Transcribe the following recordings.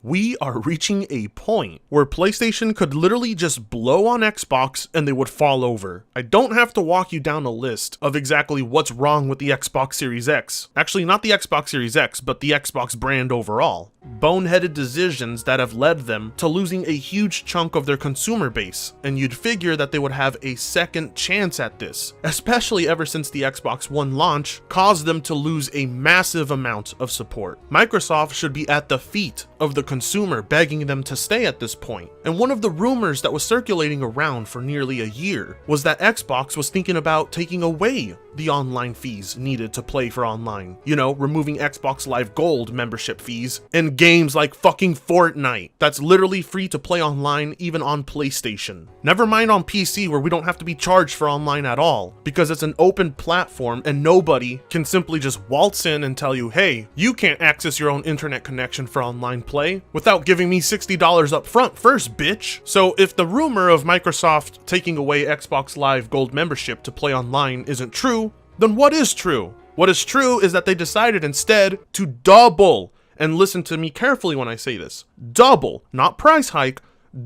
We are reaching a point where PlayStation could literally just blow on Xbox and they would fall over. I don't have to walk you down a list of exactly what's wrong with the Xbox Series X. Actually, not the Xbox Series X, but the Xbox brand overall. Boneheaded decisions that have led them to losing a huge chunk of their consumer base, and you'd figure that they would have a second chance at this, especially ever since the Xbox One launch caused them to lose a massive amount of support. Microsoft should be at the feet of the consumer begging them to stay at this point. And one of the rumors that was circulating around for nearly a year was that Xbox was thinking about taking away the online fees needed to play for online. You know, removing Xbox Live Gold membership fees in games like fucking Fortnite. That's literally free to play online even on PlayStation. Never mind on PC where we don't have to be charged for online at all because it's an open platform and nobody can simply just waltz in and tell you, hey, you can't access your own internet connection for online play without giving me $60 up front first, bitch. So if the rumor of Microsoft taking away Xbox Live Gold membership to play online isn't true, then what is true? What is true is that they decided instead to double, and listen to me carefully when I say this, double, not price hike,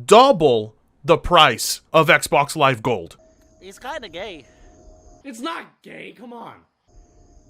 double the price of Xbox Live Gold. He's kinda gay. It's not gay, come on.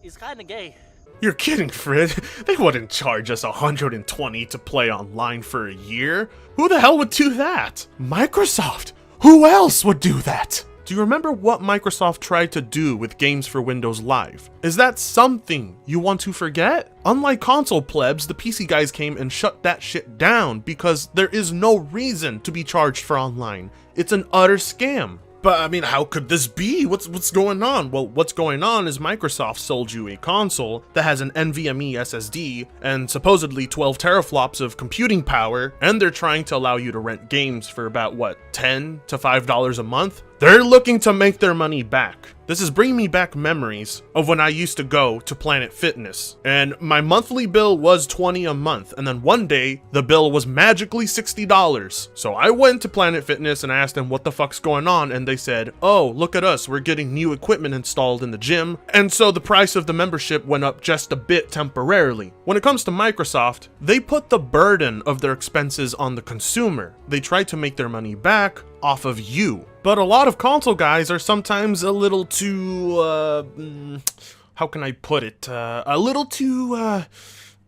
He's kinda gay. You're kidding, Fred. They wouldn't charge us $120 to play online for a year. Who the hell would do that? Microsoft. Who else would do that? Do you remember what Microsoft tried to do with games for Windows Live? Is that something you want to forget? Unlike console plebs, the PC guys came and shut that shit down because there is no reason to be charged for online. It's an utter scam. But I mean, how could this be? What's going on? Well, what's going on is Microsoft sold you a console that has an NVMe SSD and supposedly 12 teraflops of computing power, and they're trying to allow you to rent games for about, what, $10 to $5 a month? They're looking to make their money back. This is bringing me back memories of when I used to go to Planet Fitness, and my monthly bill was $20 a month, and then one day, the bill was magically $60. So I went to Planet Fitness and asked them what the fuck's going on, and they said, oh, look at us, we're getting new equipment installed in the gym, and so the price of the membership went up just a bit temporarily. When it comes to Microsoft, they put the burden of their expenses on the consumer. They try to make their money back off of you. But a lot of console guys are sometimes a little too, how can I put it? A little too,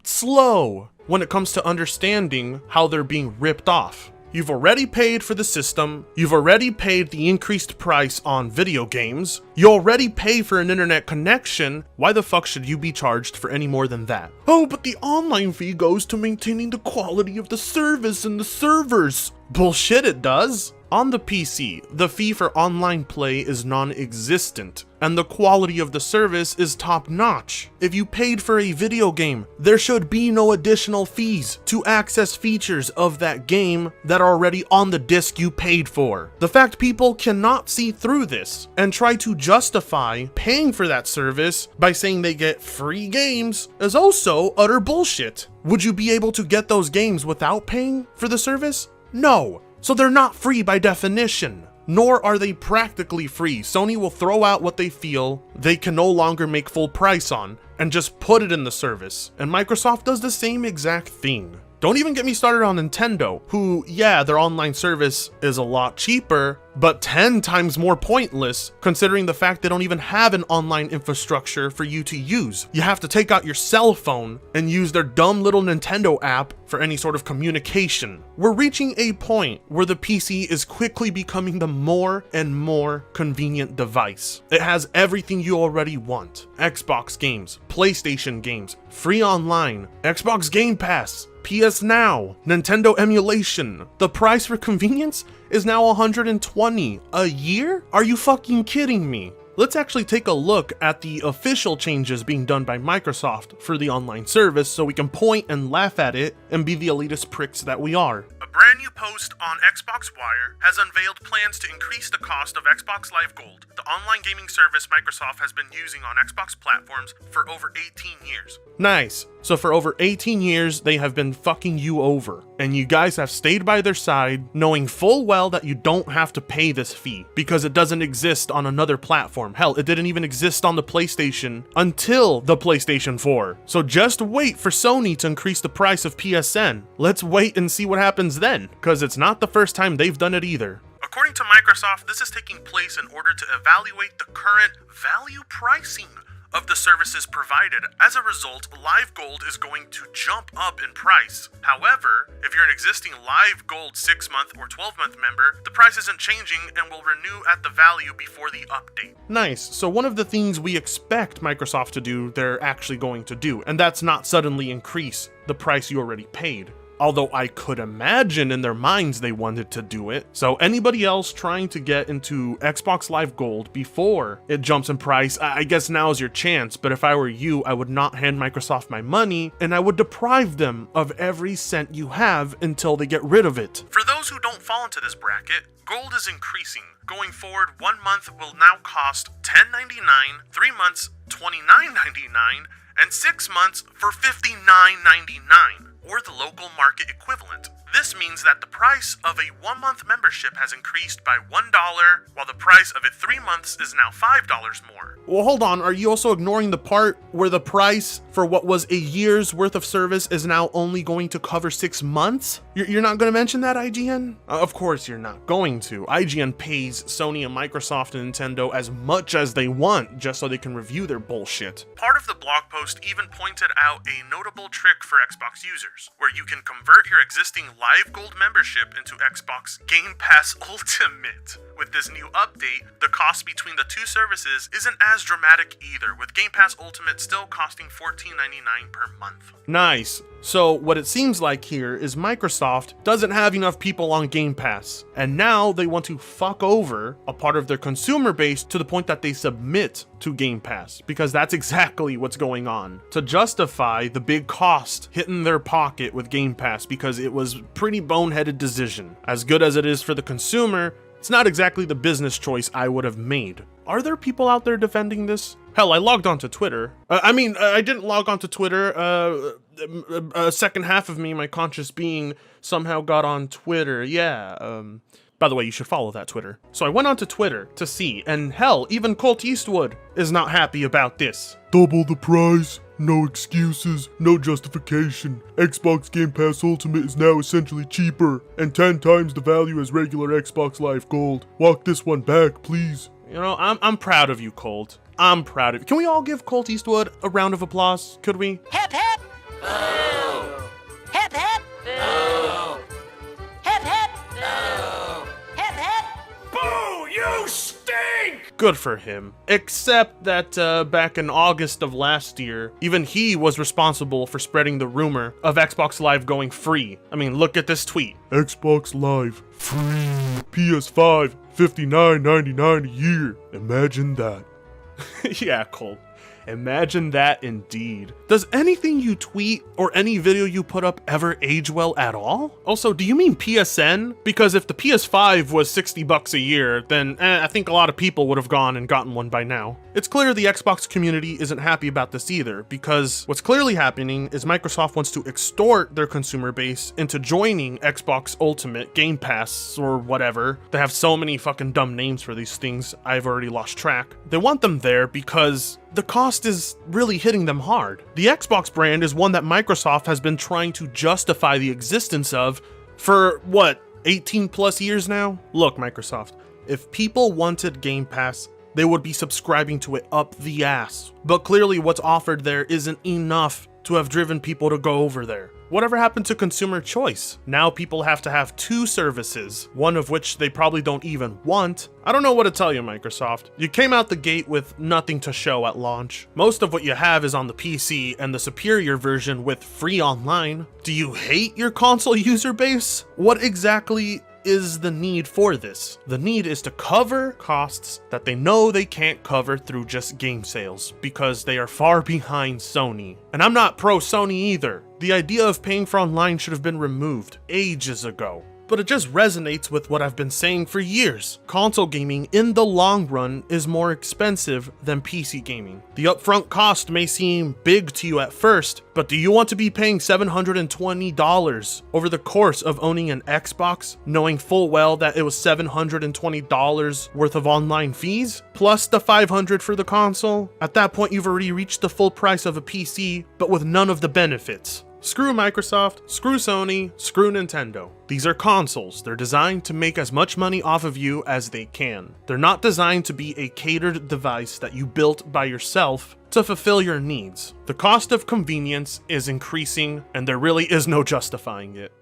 slow when it comes to understanding how they're being ripped off. You've already paid for the system, you've already paid the increased price on video games, you already pay for an internet connection, why the fuck should you be charged for any more than that? Oh, but the online fee goes to maintaining the quality of the service and the servers. Bullshit, it does. On the PC, the fee for online play is non-existent, and the quality of the service is top-notch. If you paid for a video game, there should be no additional fees to access features of that game that are already on the disc you paid for. The fact people cannot see through this and try to justify paying for that service by saying they get free games is also utter bullshit. Would you be able to get those games without paying for the service? No. So they're not free by definition, nor are they practically free. Sony will throw out what they feel they can no longer make full price on and just put it in the service. And Microsoft does the same exact thing. Don't even get me started on Nintendo, who, yeah, their online service is a lot cheaper, but 10 times more pointless considering the fact they don't even have an online infrastructure for you to use. You have to take out your cell phone and use their dumb little Nintendo app for any sort of communication. We're reaching a point where the PC is quickly becoming the more and more convenient device. It has everything you already want. Xbox games, PlayStation games, free online, Xbox Game Pass, PS Now, Nintendo emulation. The price for convenience is now $120 a year? Are you fucking kidding me? Let's actually take a look at the official changes being done by Microsoft for the online service so we can point and laugh at it and be the elitist pricks that we are. A brand new post on Xbox Wire has unveiled plans to increase the cost of Xbox Live Gold, the online gaming service Microsoft has been using on Xbox platforms for over 18 years. Nice. So for over 18 years, they have been fucking you over. And you guys have stayed by their side, knowing full well that you don't have to pay this fee, because it doesn't exist on another platform. Hell, it didn't even exist on the PlayStation until the PlayStation 4. So just wait for Sony to increase the price of PSN. Let's wait and see what happens then, because it's not the first time they've done it either. According to Microsoft, this is taking place in order to evaluate the current value pricing of the services provided. As a result, Live Gold is going to jump up in price. However, if you're an existing Live Gold 6-month or 12-month member, the price isn't changing and will renew at the value before the update. Nice. So one of the things we expect Microsoft to do, they're actually going to do, and that's not suddenly increase the price you already paid. Although I could imagine in their minds they wanted to do it. So anybody else trying to get into Xbox Live Gold before it jumps in price, I guess now's your chance. But if I were you, I would not hand Microsoft my money, and I would deprive them of every cent you have until they get rid of it. For those who don't fall into this bracket, Gold is increasing. Going forward, 1 month will now cost $10.99, 3 months $29.99, and 6 months for $59.99. Or the local market equivalent. This means that the price of a 1-month membership has increased by $1, while the price of a 3 months is now $5 more. Well, hold on, are you also ignoring the part where the price for what was a year's worth of service is now only going to cover 6 months? You're not going to mention that, IGN? Of course you're not going to. IGN pays Sony and Microsoft and Nintendo as much as they want just so they can review their bullshit. Part of the blog post even pointed out a notable trick for Xbox users, where you can convert your existing Live Gold membership into Xbox Game Pass Ultimate. With this new update, the cost between the two services isn't as dramatic either, with Game Pass Ultimate still costing $14.99 per month. Nice. So what it seems like here is Microsoft doesn't have enough people on Game Pass, and now they want to fuck over a part of their consumer base to the point that they submit to Game Pass, because that's exactly what's going on, to justify the big cost hitting their pocket with Game Pass, because it was a pretty boneheaded decision. As good as it is for the consumer, it's not exactly the business choice I would have made. Are there people out there defending this? Hell, I logged onto Twitter. I didn't log onto Twitter. A second half of me, my conscious being, somehow got on Twitter. Yeah, by the way, you should follow that Twitter. So I went onto Twitter to see, and hell, even Colt Eastwood is not happy about this. Double the price, no excuses, no justification. Xbox Game Pass Ultimate is now essentially cheaper, and 10 times the value as regular Xbox Live Gold. Walk this one back, please. You know, I'm proud of you, Colt. I'm proud of you. Can we all give Colt Eastwood a round of applause? Could we? Hip hip! Boo! Hip hip! Boo! Hip hip! Boo! Hip hip! Boo! You stink! Good for him. Except that back in August of last year, even he was responsible for spreading the rumor of Xbox Live going free. I mean, look at this tweet. Xbox Live, free. PS5, $59.99 a year. Imagine that. Yeah, Colt. Imagine that indeed. Does anything you tweet or any video you put up ever age well at all? Also, do you mean PSN? Because if the PS5 was $60 a year, then I think a lot of people would have gone and gotten one by now. It's clear the Xbox community isn't happy about this either, because what's clearly happening is Microsoft wants to extort their consumer base into joining Xbox Ultimate, Game Pass, or whatever. They have so many fucking dumb names for these things, I've already lost track. They want them there because the cost is really hitting them hard. The Xbox brand is one that Microsoft has been trying to justify the existence of for, 18 plus years now? Look, Microsoft, if people wanted Game Pass, they would be subscribing to it up the ass. But clearly what's offered there isn't enough to have driven people to go over there. Whatever happened to consumer choice? Now people have to have 2 services, one of which they probably don't even want. I don't know what to tell you, Microsoft. You came out the gate with nothing to show at launch. Most of what you have is on the PC and the superior version with free online. Do you hate your console user base? What exactly is the need for this? The need is to cover costs that they know they can't cover through just game sales, because they are far behind Sony. And I'm not pro Sony either. The idea of paying for online should have been removed ages ago. but it just resonates with what I've been saying for years. Console gaming in the long run is more expensive than PC gaming. The upfront cost may seem big to you at first, but do you want to be paying $720 over the course of owning an Xbox, knowing full well that it was $720 worth of online fees, plus the $500 for the console? At that point, you've already reached the full price of a PC, but with none of the benefits. Screw Microsoft, screw Sony, screw Nintendo. These are consoles. They're designed to make as much money off of you as they can. They're not designed to be a catered device that you built by yourself to fulfill your needs. The cost of convenience is increasing, and there really is no justifying it.